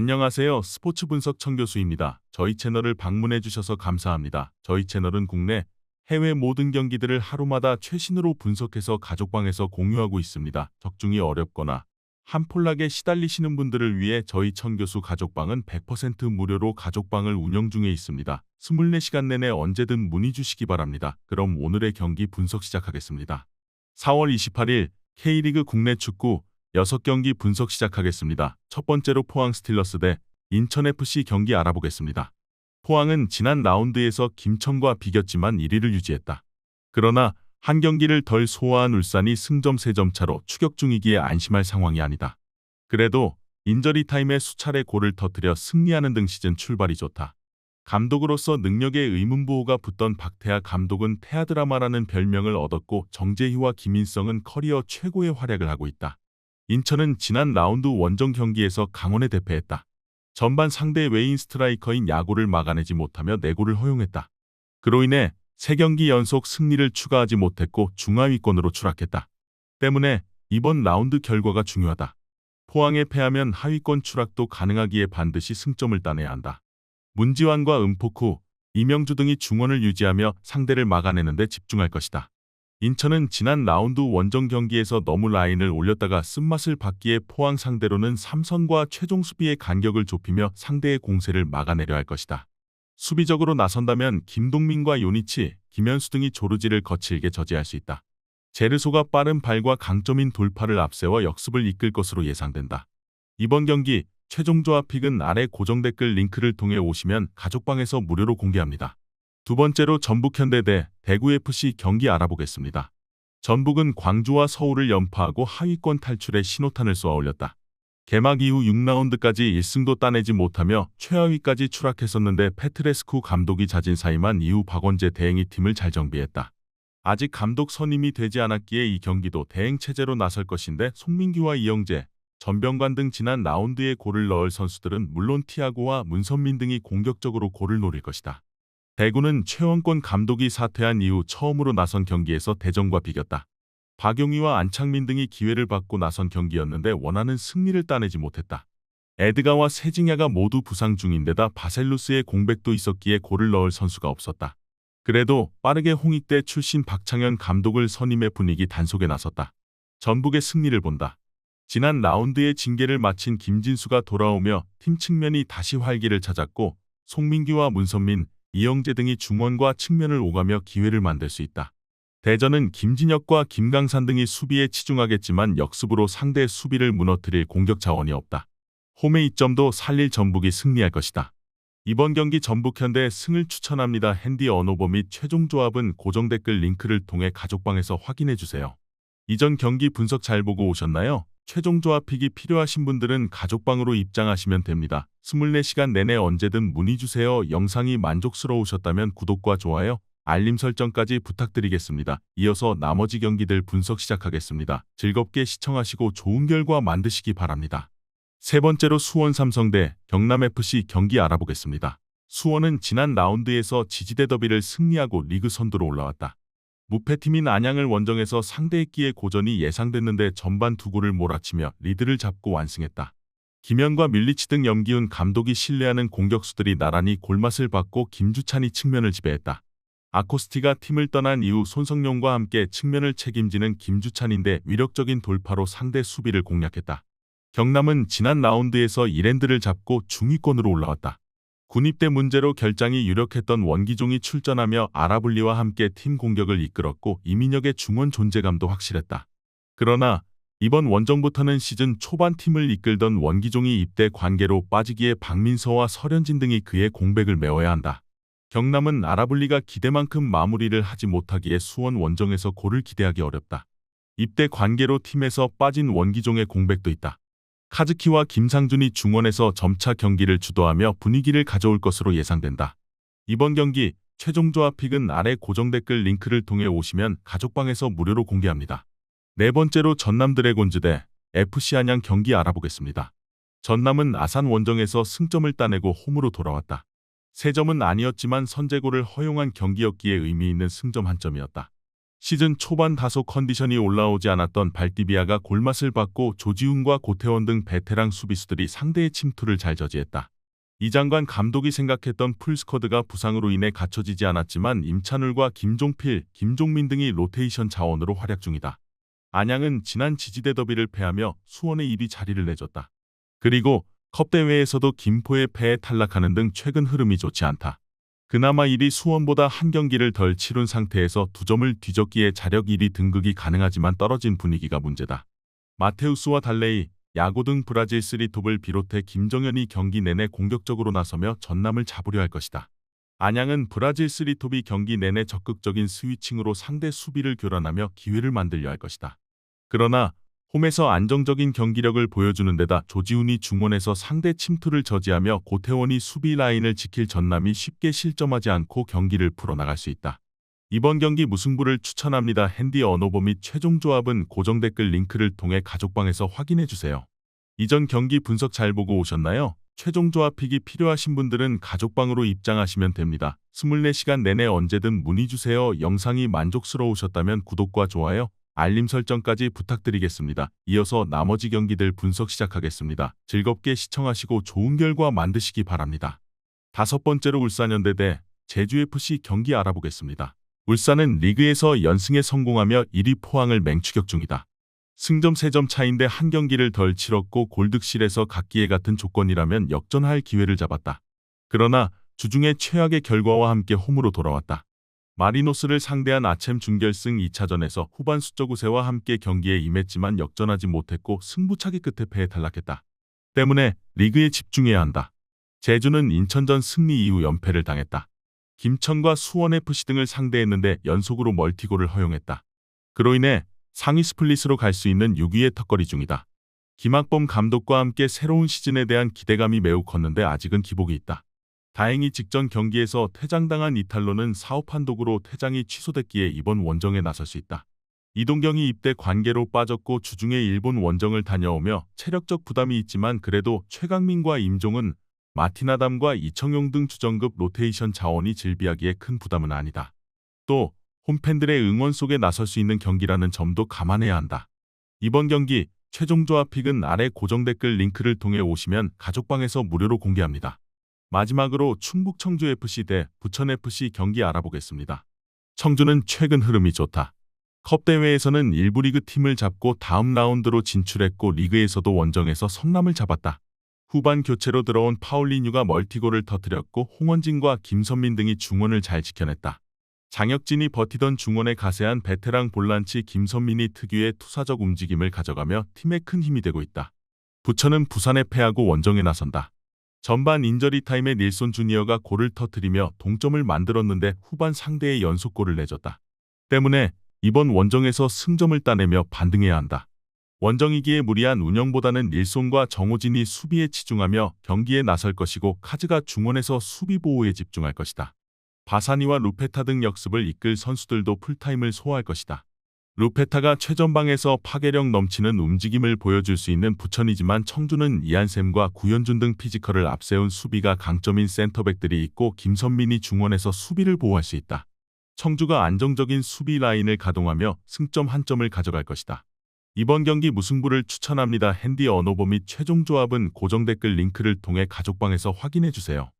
안녕하세요. 스포츠 분석 청교수입니다. 저희 채널을 방문해 주셔서 감사합니다. 저희 채널은 국내, 해외 모든 경기들을 하루마다 최신으로 분석해서 가족방에서 공유하고 있습니다. 적중이 어렵거나 한폴락에 시달리시는 분들을 위해 저희 청교수 가족방은 100% 무료로 가족방을 운영 중에 있습니다. 24시간 내내 언제든 문의 주시기 바랍니다. 그럼 오늘의 경기 분석 시작하겠습니다. 4월 28일 K리그 국내 축구 6경기 분석 시작하겠습니다. 첫 번째로 포항 스틸러스 대 인천FC 경기 알아보겠습니다. 포항은 지난 라운드에서 김천과 비겼지만 1위를 유지했다. 그러나 한 경기를 덜 소화한 울산이 승점 3점 차로 추격 중이기에 안심할 상황이 아니다. 그래도 인저리 타임에 수차례 골을 터뜨려 승리하는 등 시즌 출발이 좋다. 감독으로서 능력에 의문부호가 붙던 박태하 감독은 태하드라마라는 별명을 얻었고 정재희와 김인성은 커리어 최고의 활약을 하고 있다. 인천은 지난 라운드 원정 경기에서 강원에 대패했다. 전반 상대 외인 스트라이커인 야구를 막아내지 못하며 내골을 허용했다. 그로 인해 3경기 연속 승리를 추가하지 못했고 중하위권으로 추락했다. 때문에 이번 라운드 결과가 중요하다. 포항에 패하면 하위권 추락도 가능하기에 반드시 승점을 따내야 한다. 문지환과 은포쿠, 이명주 등이 중원을 유지하며 상대를 막아내는 데 집중할 것이다. 인천은 지난 라운드 원정 경기에서 너무 라인을 올렸다가 쓴맛을 봤기에 포항 상대로는 삼선과 최종 수비의 간격을 좁히며 상대의 공세를 막아내려 할 것이다. 수비적으로 나선다면 김동민과 요니치, 김현수 등이 조르지를 거칠게 저지할 수 있다. 제르소가 빠른 발과 강점인 돌파를 앞세워 역습을 이끌 것으로 예상된다. 이번 경기 최종 조합 픽은 아래 고정 댓글 링크를 통해 오시면 가족방에서 무료로 공개합니다. 두 번째로 전북현대 대 대구FC 경기 알아보겠습니다. 전북은 광주와 서울을 연파하고 하위권 탈출에 신호탄을 쏘아 올렸다. 개막 이후 6라운드까지 1승도 따내지 못하며 최하위까지 추락했었는데 페트레스쿠 감독이 자진 사임한 이후 박원재 대행이 팀을 잘 정비했다. 아직 감독 선임이 되지 않았기에 이 경기도 대행 체제로 나설 것인데 송민규와 이영재, 전병관 등 지난 라운드에 골을 넣을 선수들은 물론 티아고와 문선민 등이 공격적으로 골을 노릴 것이다. 대구는 최원권 감독이 사퇴한 이후 처음으로 나선 경기에서 대전과 비겼다. 박용희와 안창민 등이 기회를 받고 나선 경기였는데 원하는 승리를 따내지 못했다. 에드가와 세징야가 모두 부상 중인데다 바셀루스의 공백도 있었기에 골을 넣을 선수가 없었다. 그래도 빠르게 홍익대 출신 박창현 감독을 선임해 분위기 단속에 나섰다. 전북의 승리를 본다. 지난 라운드의 징계를 마친 김진수가 돌아오며 팀 측면이 다시 활기를 찾았고 송민규와 문선민, 이영재 등이 중원과 측면을 오가며 기회를 만들 수 있다. 대전은 김진혁과 김강산 등이 수비에 치중하겠지만 역습으로 상대 수비를 무너뜨릴 공격 자원이 없다. 홈의 이점도 살릴 전북이 승리할 것이다. 이번 경기 전북현대 승을 추천합니다. 핸디 언오버 및 최종 조합은 고정 댓글 링크를 통해 가족방에서 확인해주세요. 이전 경기 분석 잘 보고 오셨나요? 최종 조합 픽이 필요하신 분들은 가족방으로 입장하시면 됩니다. 24시간 내내 언제든 문의 주세요. 영상이 만족스러우셨다면 구독과 좋아요, 알림 설정까지 부탁드리겠습니다. 이어서 나머지 경기들 분석 시작하겠습니다. 즐겁게 시청하시고 좋은 결과 만드시기 바랍니다. 세 번째로 수원 삼성 대 경남FC 경기 알아보겠습니다. 수원은 지난 라운드에서 지지대 더비를 승리하고 리그 선두로 올라왔다. 무패팀인 안양을 원정에서 상대했기에 고전이 예상됐는데 전반 2골을 몰아치며 리드를 잡고 완승했다. 김현과 밀리치 등 염기훈 감독이 신뢰하는 공격수들이 나란히 골맛을 봤고 김주찬이 측면을 지배했다. 아코스티가 팀을 떠난 이후 손성용과 함께 측면을 책임지는 김주찬인데 위력적인 돌파로 상대 수비를 공략했다. 경남은 지난 라운드에서 이랜드를 잡고 중위권으로 올라왔다. 군입대 문제로 결장이 유력했던 원기종이 출전하며 아라블리와 함께 팀 공격을 이끌었고 이민혁의 중원 존재감도 확실했다. 그러나 이번 원정부터는 시즌 초반 팀을 이끌던 원기종이 입대 관계로 빠지기에 박민서와 설현진 등이 그의 공백을 메워야 한다. 경남은 아라블리가 기대만큼 마무리를 하지 못하기에 수원 원정에서 골을 기대하기 어렵다. 입대 관계로 팀에서 빠진 원기종의 공백도 있다. 카즈키와 김상준이 중원에서 점차 경기를 주도하며 분위기를 가져올 것으로 예상된다. 이번 경기 최종 조합 픽은 아래 고정 댓글 링크를 통해 오시면 가족방에서 무료로 공개합니다. 네 번째로 전남 드래곤즈 대 FC 안양 경기 알아보겠습니다. 전남은 아산 원정에서 승점을 따내고 홈으로 돌아왔다. 3점은 아니었지만 선제골을 허용한 경기였기에 의미 있는 승점 한 점이었다. 시즌 초반 다소 컨디션이 올라오지 않았던 발디비아가 골맛을 받고 조지훈과 고태원 등 베테랑 수비수들이 상대의 침투를 잘 저지했다. 이장관 감독이 생각했던 풀스쿼드가 부상으로 인해 갖춰지지 않았지만 임찬울과 김종필, 김종민 등이 로테이션 자원으로 활약 중이다. 안양은 지난 지지대 더비를 패하며 수원의 1위 자리를 내줬다. 그리고 컵대회에서도 김포의 패에 탈락하는 등 최근 흐름이 좋지 않다. 그나마 1위 수원보다 한 경기를 덜 치룬 상태에서 2점을 뒤졌기에 자력 1위 등극이 가능하지만 떨어진 분위기가 문제다. 마테우스와 달레이, 야고 등 브라질 3톱을 비롯해 김정현이 경기 내내 공격적으로 나서며 전남을 잡으려 할 것이다. 안양은 브라질 3톱이 경기 내내 적극적인 스위칭으로 상대 수비를 교란하며 기회를 만들려 할 것이다. 그러나 홈에서 안정적인 경기력을 보여주는 데다 조지훈이 중원에서 상대 침투를 저지하며 고태원이 수비 라인을 지킬 전남이 쉽게 실점하지 않고 경기를 풀어나갈 수 있다. 이번 경기 무승부를 추천합니다. 핸디 언어보 및 최종 조합은 고정 댓글 링크를 통해 가족방에서 확인해주세요. 이전 경기 분석 잘 보고 오셨나요? 최종 조합 픽이 필요하신 분들은 가족방으로 입장하시면 됩니다. 24시간 내내 언제든 문의주세요. 영상이 만족스러우셨다면 구독과 좋아요, 알림 설정까지 부탁드리겠습니다. 이어서 나머지 경기들 분석 시작하겠습니다. 즐겁게 시청하시고 좋은 결과 만드시기 바랍니다. 5번째로 울산현대 대 제주FC 경기 알아보겠습니다. 울산은 리그에서 연승에 성공하며 1위 포항을 맹추격 중이다. 승점 3점 차인데 한 경기를 덜 치렀고 골득실에서 각기의 같은 조건이라면 역전할 기회를 잡았다. 그러나 주중에 최악의 결과와 함께 홈으로 돌아왔다. 마리노스를 상대한 아챔 준결승 2차전에서 후반 수적 우세와 함께 경기에 임했지만 역전하지 못했고 승부차기 끝에 패에 탈락했다. 때문에 리그에 집중해야 한다. 제주는 인천전 승리 이후 연패를 당했다. 김천과 수원FC 등을 상대했는데 연속으로 멀티골을 허용했다. 그로 인해 상위 스플릿으로 갈 수 있는 6위의 턱걸이 중이다. 김학범 감독과 함께 새로운 시즌에 대한 기대감이 매우 컸는데 아직은 기복이 있다. 다행히 직전 경기에서 퇴장당한 이탈로는 사후 판독으로 퇴장이 취소됐기에 이번 원정에 나설 수 있다. 이동경이 입대 관계로 빠졌고 주중에 일본 원정을 다녀오며 체력적 부담이 있지만 그래도 최강민과 임종은, 마틴아담과 이청용 등 주전급 로테이션 자원이 질비하기에 큰 부담은 아니다. 또 홈팬들의 응원 속에 나설 수 있는 경기라는 점도 감안해야 한다. 이번 경기 최종 조합 픽은 아래 고정 댓글 링크를 통해 오시면 가족방에서 무료로 공개합니다. 마지막으로 충북 청주FC 대 부천FC 경기 알아보겠습니다. 청주는 최근 흐름이 좋다. 컵대회에서는 1부 리그 팀을 잡고 다음 라운드로 진출했고 리그에서도 원정에서 성남을 잡았다. 후반 교체로 들어온 파울리뉴가 멀티골을 터뜨렸고 홍원진과 김선민 등이 중원을 잘 지켜냈다. 장혁진이 버티던 중원에 가세한 베테랑 볼란치 김선민이 특유의 투사적 움직임을 가져가며 팀에 큰 힘이 되고 있다. 부천은 부산에 패하고 원정에 나선다. 전반 인저리 타임에 닐손 주니어가 골을 터뜨리며 동점을 만들었는데 후반 상대의 연속골을 내줬다. 때문에 이번 원정에서 승점을 따내며 반등해야 한다. 원정이기에 무리한 운영보다는 닐손과 정호진이 수비에 치중하며 경기에 나설 것이고 카즈가 중원에서 수비 보호에 집중할 것이다. 바사니와 루페타 등 역습을 이끌 선수들도 풀타임을 소화할 것이다. 루페타가 최전방에서 파괴력 넘치는 움직임을 보여줄 수 있는 부천이지만 청주는 이한샘과 구현준 등 피지컬을 앞세운 수비가 강점인 센터백들이 있고 김선민이 중원에서 수비를 보호할 수 있다. 청주가 안정적인 수비 라인을 가동하며 승점 1점을 가져갈 것이다. 이번 경기 무승부를 추천합니다. 핸디 언어보 및 최종 조합은 고정 댓글 링크를 통해 가족방에서 확인해주세요.